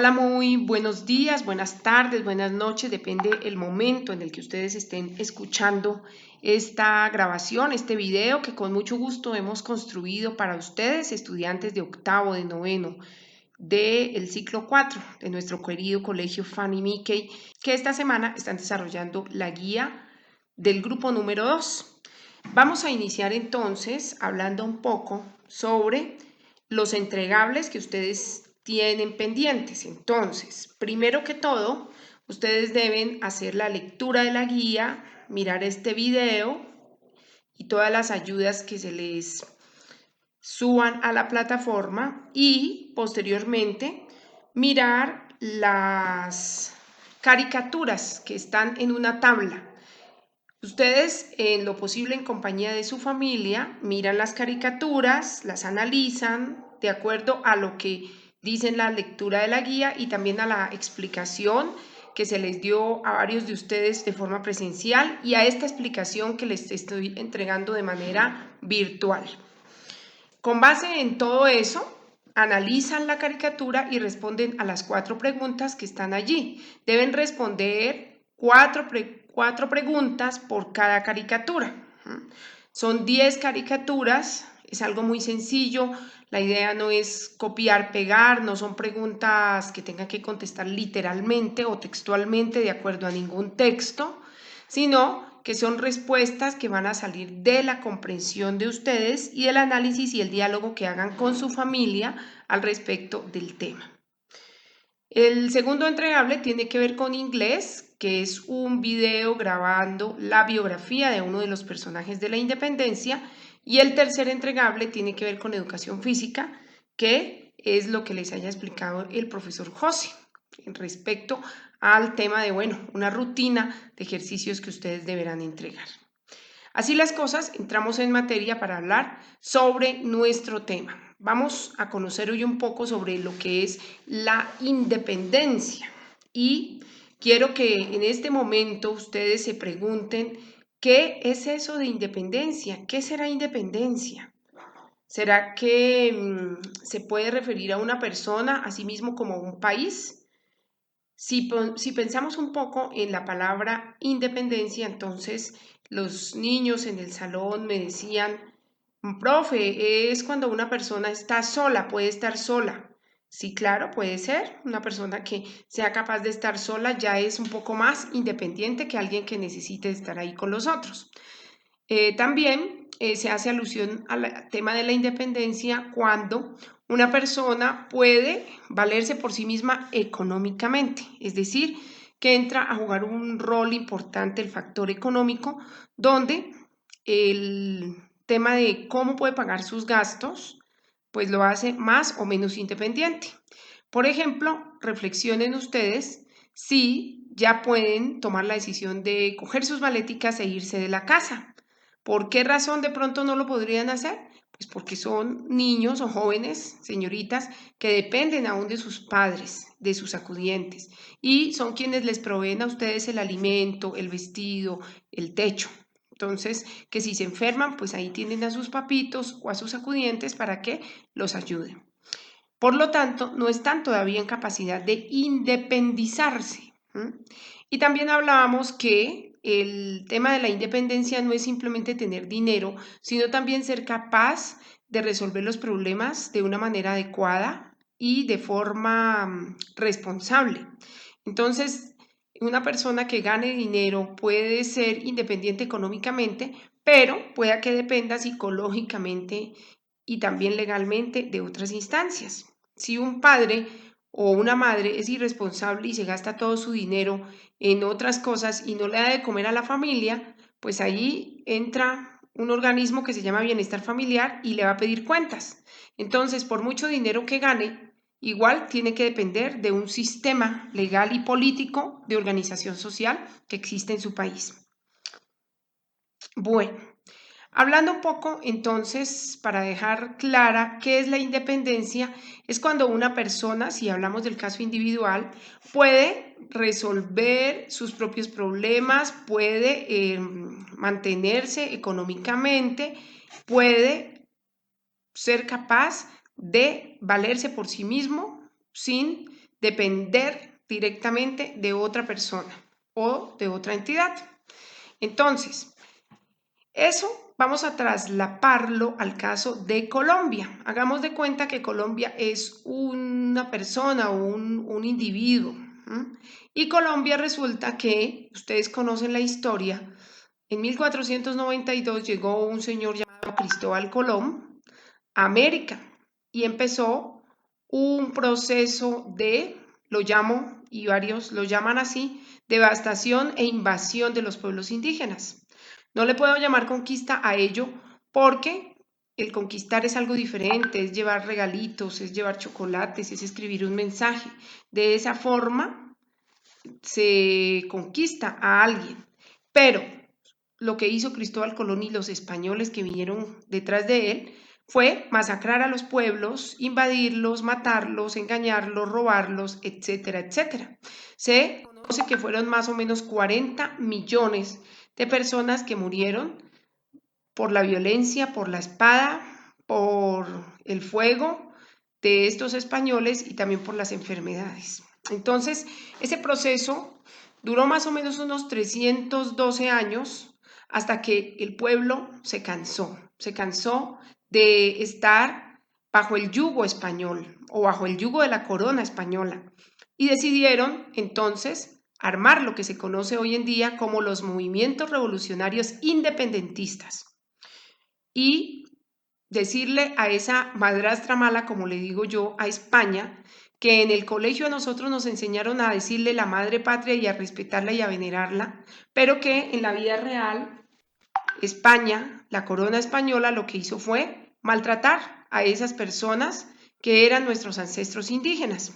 Hola, muy buenos días, buenas tardes, buenas noches, depende el momento en el que ustedes estén escuchando esta grabación, este video que con mucho gusto hemos construido para ustedes, estudiantes de octavo, de noveno, del ciclo 4 de nuestro querido colegio Fanny Mickey, que esta semana están desarrollando la guía del grupo número 2. Vamos a iniciar entonces hablando un poco sobre los entregables que ustedes tienen pendientes. Entonces, primero que todo, ustedes deben hacer la lectura de la guía, mirar este video y todas las ayudas que se les suban a la plataforma y posteriormente mirar las caricaturas que están en una tabla. Ustedes, en lo posible en compañía de su familia, miran las caricaturas, las analizan de acuerdo a lo que dicen la lectura de la guía y también a la explicación que se les dio a varios de ustedes de forma presencial y a esta explicación que les estoy entregando de manera virtual. Con base en todo eso, analizan la caricatura y responden a las 4 preguntas que están allí. Deben responder cuatro preguntas por cada caricatura. Son 10 caricaturas, es algo muy sencillo. La idea no es copiar, pegar, no son preguntas que tengan que contestar literalmente o textualmente de acuerdo a ningún texto, sino que son respuestas que van a salir de la comprensión de ustedes y del análisis y el diálogo que hagan con su familia al respecto del tema. El segundo entregable tiene que ver con inglés, que es un video grabando la biografía de uno de los personajes de la independencia, y el tercer entregable tiene que ver con educación física, que es lo que les haya explicado el profesor José respecto al tema de, una rutina de ejercicios que ustedes deberán entregar. Así las cosas, entramos en materia para hablar sobre nuestro tema. Vamos a conocer hoy un poco sobre lo que es la independencia y quiero que en este momento ustedes se pregunten ¿qué es eso de independencia? ¿Qué será independencia? ¿Será que se puede referir a una persona, a sí mismo como un país? Si pensamos un poco en la palabra independencia, entonces los niños en el salón me decían, profe, es cuando una persona está sola, puede estar sola. Sí, claro, puede ser. Una persona que sea capaz de estar sola ya es un poco más independiente que alguien que necesite estar ahí con los otros. También se hace alusión al tema de la independencia cuando una persona puede valerse por sí misma económicamente, es decir, que entra a jugar un rol importante el factor económico, donde el tema de cómo puede pagar sus gastos, pues lo hace más o menos independiente. Por ejemplo, reflexionen ustedes si ya pueden tomar la decisión de coger sus maleticas e irse de la casa. ¿Por qué razón de pronto no lo podrían hacer? Pues porque son niños o jóvenes, señoritas, que dependen aún de sus padres, de sus acudientes, y son quienes les proveen a ustedes el alimento, el vestido, el techo. Entonces, que si se enferman, pues ahí tienen a sus papitos o a sus acudientes para que los ayuden. Por lo tanto, no están todavía en capacidad de independizarse. Y también hablábamos que el tema de la independencia no es simplemente tener dinero, sino también ser capaz de resolver los problemas de una manera adecuada y de forma responsable. Entonces, una persona que gane dinero puede ser independiente económicamente, pero pueda que dependa psicológicamente y también legalmente de otras instancias. Si un padre o una madre es irresponsable y se gasta todo su dinero en otras cosas y no le da de comer a la familia, pues ahí entra un organismo que se llama bienestar familiar y le va a pedir cuentas. Entonces, por mucho dinero que gane, igual tiene que depender de un sistema legal y político de organización social que existe en su país. Bueno, hablando un poco entonces, para dejar clara qué es la independencia, es cuando una persona, si hablamos del caso individual, puede resolver sus propios problemas, puede mantenerse económicamente, puede ser capaz de valerse por sí mismo sin depender directamente de otra persona o de otra entidad. Entonces, eso vamos a traslaparlo al caso de Colombia. Hagamos de cuenta que Colombia es una persona o un individuo. Y Colombia resulta que, ustedes conocen la historia, en 1492 llegó un señor llamado Cristóbal Colón a América y empezó un proceso de, lo llamo, y varios lo llaman así, devastación e invasión de los pueblos indígenas. No le puedo llamar conquista a ello porque el conquistar es algo diferente, es llevar regalitos, es llevar chocolates, es escribir un mensaje. De esa forma se conquista a alguien. Pero lo que hizo Cristóbal Colón y los españoles que vinieron detrás de él fue masacrar a los pueblos, invadirlos, matarlos, engañarlos, robarlos, etcétera, etcétera. Se conoce que fueron más o menos 40 millones de personas que murieron por la violencia, por la espada, por el fuego de estos españoles y también por las enfermedades. Entonces, ese proceso duró más o menos unos 312 años hasta que el pueblo se cansó de estar bajo el yugo español o bajo el yugo de la corona española y decidieron entonces armar lo que se conoce hoy en día como los movimientos revolucionarios independentistas y decirle a esa madrastra mala, como le digo yo, a España, que en el colegio a nosotros nos enseñaron a decirle la madre patria y a respetarla y a venerarla, pero que en la vida real España, la corona española, lo que hizo fue maltratar a esas personas que eran nuestros ancestros indígenas.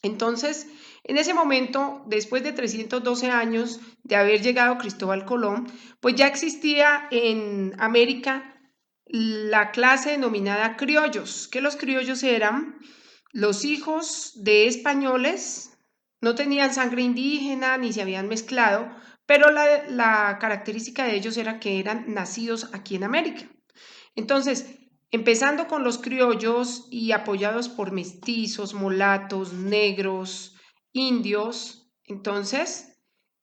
Entonces, en ese momento, después de 312 años de haber llegado Cristóbal Colón, pues ya existía en América la clase denominada criollos, que los criollos eran los hijos de españoles, no tenían sangre indígena ni se habían mezclado, pero la característica de ellos era que eran nacidos aquí en América. Entonces, empezando con los criollos y apoyados por mestizos, mulatos, negros, indios, entonces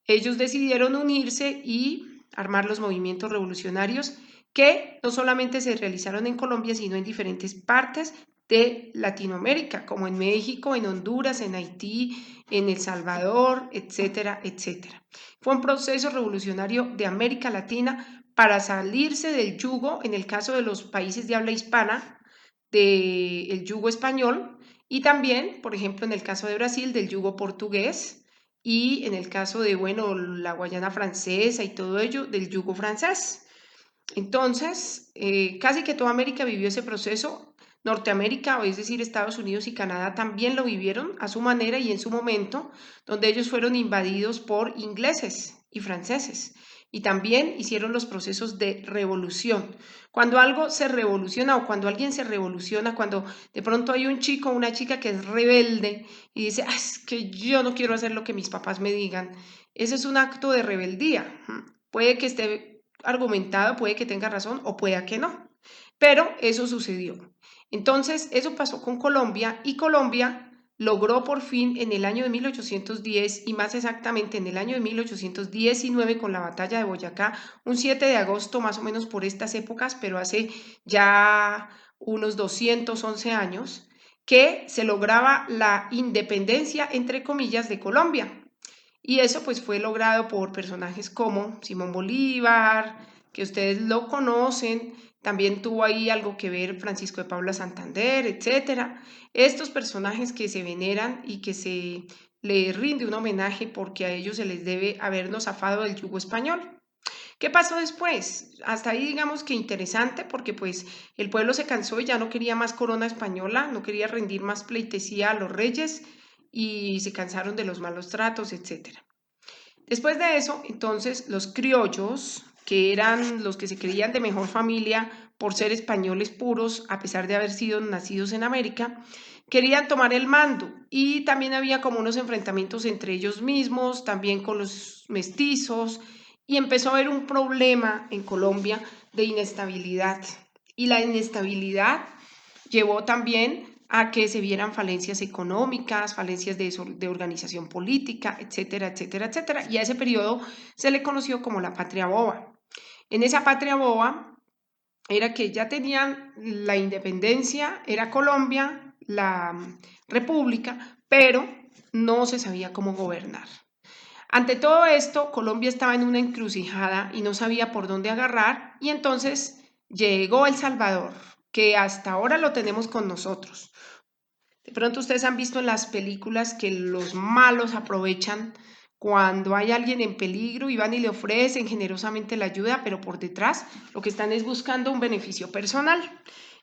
ellos decidieron unirse y armar los movimientos revolucionarios que no solamente se realizaron en Colombia, sino en diferentes partes de Latinoamérica, como en México, en Honduras, en Haití, en El Salvador, etcétera, etcétera. Fue un proceso revolucionario de América Latina para salirse del yugo, en el caso de los países de habla hispana, del yugo español, y también, por ejemplo, en el caso de Brasil, del yugo portugués, y en el caso de, bueno, la Guayana francesa y todo ello, del yugo francés. Entonces, casi que toda América vivió ese proceso. Norteamérica, o es decir, Estados Unidos y Canadá, también lo vivieron a su manera y en su momento, donde ellos fueron invadidos por ingleses y franceses. Y también hicieron los procesos de revolución. Cuando algo se revoluciona o cuando alguien se revoluciona, cuando de pronto hay un chico o una chica que es rebelde y dice, ah, es que yo no quiero hacer lo que mis papás me digan, ese es un acto de rebeldía. Puede que esté argumentado, puede que tenga razón o pueda que no, pero eso sucedió. Entonces, eso pasó con Colombia y Colombia logró por fin en el año de 1810 y más exactamente en el año de 1819 con la batalla de Boyacá, un 7 de agosto más o menos por estas épocas, pero hace ya unos 211 años, que se lograba la independencia, entre comillas, de Colombia. Y eso pues fue logrado por personajes como Simón Bolívar, que ustedes lo conocen, también tuvo ahí algo que ver Francisco de Paula Santander, etcétera. Estos personajes que se veneran y que se le rinde un homenaje porque a ellos se les debe habernos zafado del yugo español. ¿Qué pasó después? Hasta ahí digamos que interesante porque pues el pueblo se cansó y ya no quería más corona española, no quería rendir más pleitesía a los reyes y se cansaron de los malos tratos, etcétera. Después de eso, entonces, los criollos, que eran los que se creían de mejor familia por ser españoles puros, a pesar de haber sido nacidos en América, querían tomar el mando y también había como unos enfrentamientos entre ellos mismos, también con los mestizos, y empezó a haber un problema en Colombia de inestabilidad. Y la inestabilidad llevó también a que se vieran falencias económicas, falencias de organización política, etcétera, etcétera, etcétera. Y a ese periodo se le conoció como la Patria Boba. En esa Patria Boba era que ya tenían la independencia, era Colombia, la república, pero no se sabía cómo gobernar. Ante todo esto, Colombia estaba en una encrucijada y no sabía por dónde agarrar, y entonces llegó El Salvador, que hasta ahora lo tenemos con nosotros. De pronto ustedes han visto en las películas que los malos aprovechan cuando hay alguien en peligro y van y le ofrecen generosamente la ayuda, pero por detrás lo que están es buscando un beneficio personal.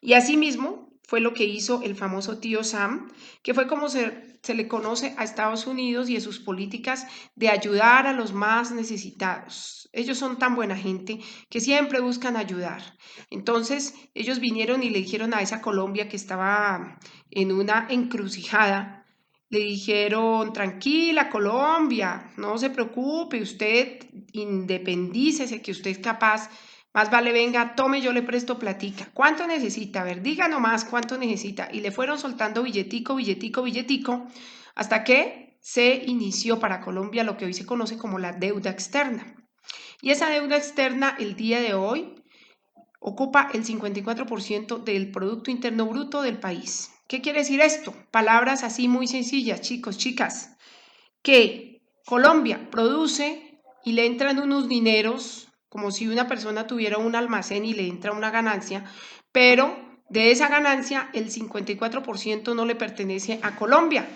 Y asimismo fue lo que hizo el famoso tío Sam, que fue como se le conoce a Estados Unidos y a sus políticas de ayudar a los más necesitados. Ellos son tan buena gente que siempre buscan ayudar. Entonces ellos vinieron y le dijeron a esa Colombia que estaba en una encrucijada, le dijeron: tranquila Colombia, no se preocupe, usted independícese, que usted es capaz, más vale venga, tome, yo le presto platica. ¿Cuánto necesita? A ver, diga nomás cuánto necesita. Y le fueron soltando billetico, billetico, billetico, hasta que se inició para Colombia lo que hoy se conoce como la deuda externa. Y esa deuda externa el día de hoy ocupa el 54% del Producto Interno Bruto del país. ¿Qué quiere decir esto? Palabras así muy sencillas, chicos, chicas, que Colombia produce y le entran unos dineros como si una persona tuviera un almacén y le entra una ganancia, pero de esa ganancia el 54% no le pertenece a Colombia,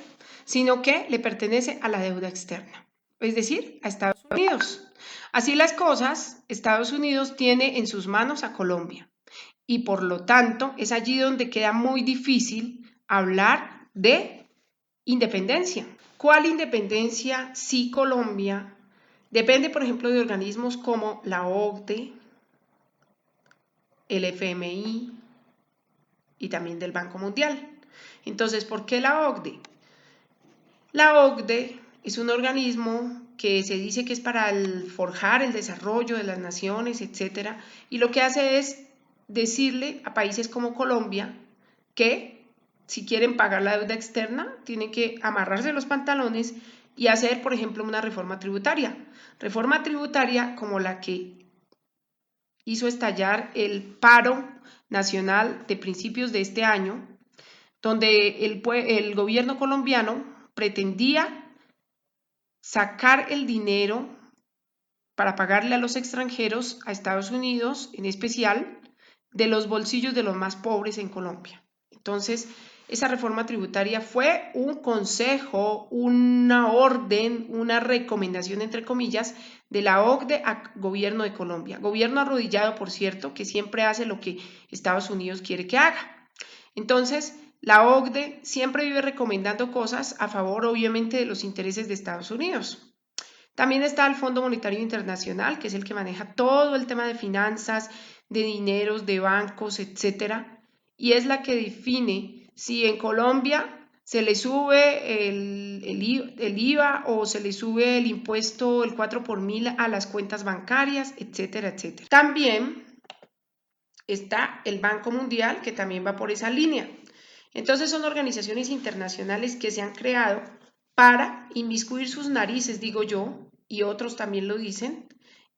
sino que le pertenece a la deuda externa, es decir, a Estados Unidos. Así las cosas, Estados Unidos tiene en sus manos a Colombia y por lo tanto es allí donde queda muy difícil hablar de independencia. ¿Cuál independencia? Si Colombia depende, por ejemplo, de organismos como la OCDE, el FMI y también del Banco Mundial. Entonces, ¿por qué la OCDE? La OCDE es un organismo que se dice que es para forjar el desarrollo de las naciones, etcétera, y lo que hace es decirle a países como Colombia que si quieren pagar la deuda externa tienen que amarrarse los pantalones y hacer, por ejemplo, una reforma tributaria como la que hizo estallar el paro nacional de principios de este año, donde el gobierno colombiano pretendía sacar el dinero para pagarle a los extranjeros, a Estados Unidos en especial, de los bolsillos de los más pobres en Colombia. Entonces, esa reforma tributaria fue un consejo, una orden, una recomendación, entre comillas, de la OCDE al gobierno de Colombia. Gobierno arrodillado, por cierto, que siempre hace lo que Estados Unidos quiere que haga. Entonces, la OCDE siempre vive recomendando cosas a favor, obviamente, de los intereses de Estados Unidos. También está el Fondo Monetario Internacional, que es el que maneja todo el tema de finanzas, de dineros, de bancos, etcétera, y es la que define si en Colombia se le sube el IVA o se le sube el impuesto, el 4 por mil a las cuentas bancarias, etcétera, etcétera. También está el Banco Mundial, que también va por esa línea. Entonces son organizaciones internacionales que se han creado para inmiscuir sus narices, digo yo, y otros también lo dicen,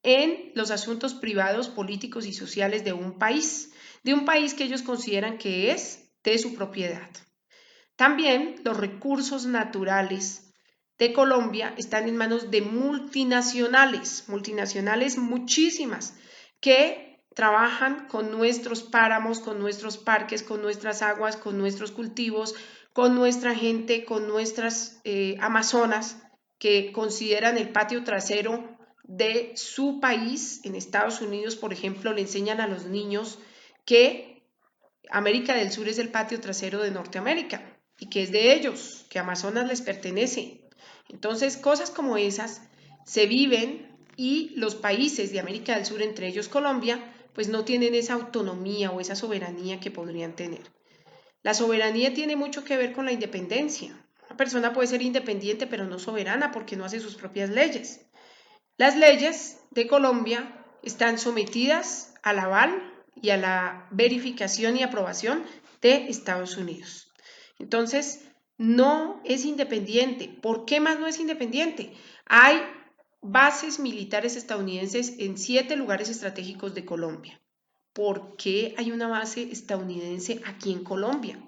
en los asuntos privados, políticos y sociales de un país que ellos consideran que es de su propiedad. También los recursos naturales de Colombia están en manos de multinacionales muchísimas, que trabajan con nuestros páramos, con nuestros parques, con nuestras aguas, con nuestros cultivos, con nuestra gente, con nuestras amazonas, que consideran el patio trasero de su país. En Estados Unidos, por ejemplo, le enseñan a los niños que América del Sur es el patio trasero de Norteamérica y que es de ellos, que Amazonas les pertenece. Entonces, cosas como esas se viven y los países de América del Sur, entre ellos Colombia, pues no tienen esa autonomía o esa soberanía que podrían tener. La soberanía tiene mucho que ver con la independencia. Una persona puede ser independiente pero no soberana porque no hace sus propias leyes. Las leyes de Colombia están sometidas al aval y a la verificación y aprobación de Estados Unidos. Entonces, no es independiente. ¿Por qué más no es independiente? Hay bases militares estadounidenses en 7 lugares estratégicos de Colombia. ¿Por qué hay una base estadounidense aquí en Colombia?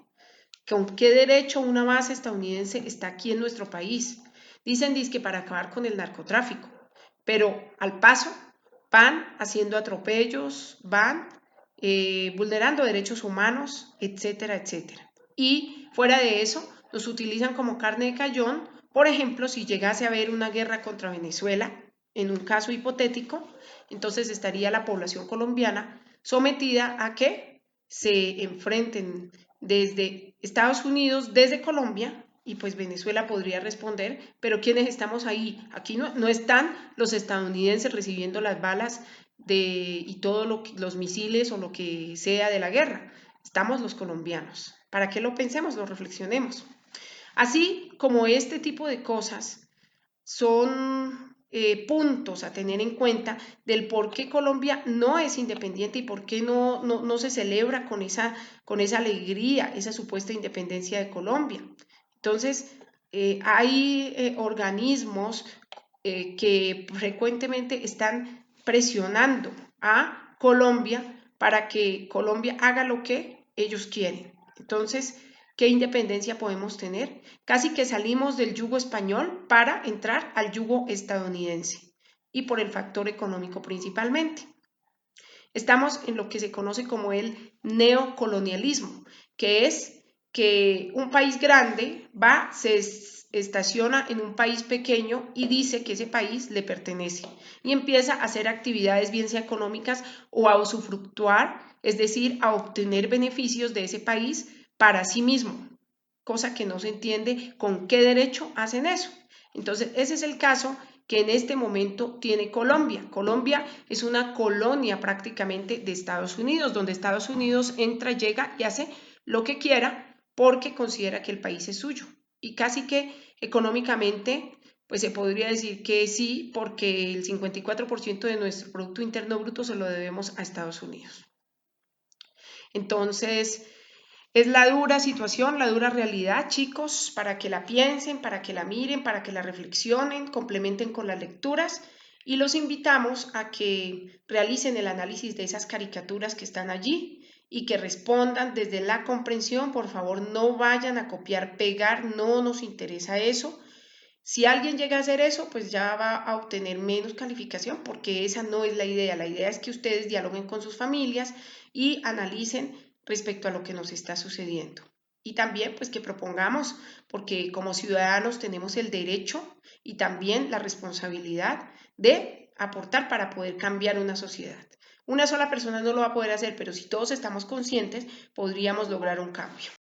¿Con qué derecho una base estadounidense está aquí en nuestro país? Dicen que para acabar con el narcotráfico, pero al paso van haciendo atropellos, van vulnerando derechos humanos, etcétera, etcétera. Y fuera de eso, nos utilizan como carne de cañón. Por ejemplo, si llegase a haber una guerra contra Venezuela, en un caso hipotético, entonces estaría la población colombiana sometida a que se enfrenten desde Estados Unidos, desde Colombia, y pues Venezuela podría responder, pero ¿quiénes estamos ahí? Aquí no están los estadounidenses recibiendo las balas y todos los misiles o lo que sea de la guerra. Estamos los colombianos. ¿Para qué lo pensemos? Lo reflexionemos. Así como este tipo de cosas son puntos a tener en cuenta del por qué Colombia no es independiente y por qué no se celebra con esa alegría, esa supuesta independencia de Colombia. Entonces, hay organismos que frecuentemente están presionando a Colombia para que Colombia haga lo que ellos quieren. Entonces, ¿qué independencia podemos tener? Casi que salimos del yugo español para entrar al yugo estadounidense y por el factor económico principalmente. Estamos en lo que se conoce como el neocolonialismo, que es que un país grande se estaciona en un país pequeño y dice que ese país le pertenece y empieza a hacer actividades bien sea económicas o a usufructuar, es decir, a obtener beneficios de ese país para sí mismo, cosa que no se entiende con qué derecho hacen eso. Entonces, ese es el caso que en este momento tiene Colombia. Colombia es una colonia prácticamente de Estados Unidos, donde Estados Unidos entra, llega y hace lo que quiera porque considera que el país es suyo. Y casi que económicamente, pues se podría decir que sí, porque el 54% de nuestro Producto Interno Bruto se lo debemos a Estados Unidos. Entonces, es la dura situación, la dura realidad, chicos, para que la piensen, para que la miren, para que la reflexionen, complementen con las lecturas y los invitamos a que realicen el análisis de esas caricaturas que están allí y que respondan desde la comprensión. Por favor, no vayan a copiar, pegar, no nos interesa eso. Si alguien llega a hacer eso, pues ya va a obtener menos calificación porque esa no es la idea. La idea es que ustedes dialoguen con sus familias y analicen respecto a lo que nos está sucediendo. Y también pues que propongamos, porque como ciudadanos tenemos el derecho y también la responsabilidad de aportar para poder cambiar una sociedad. Una sola persona no lo va a poder hacer, pero si todos estamos conscientes, podríamos lograr un cambio.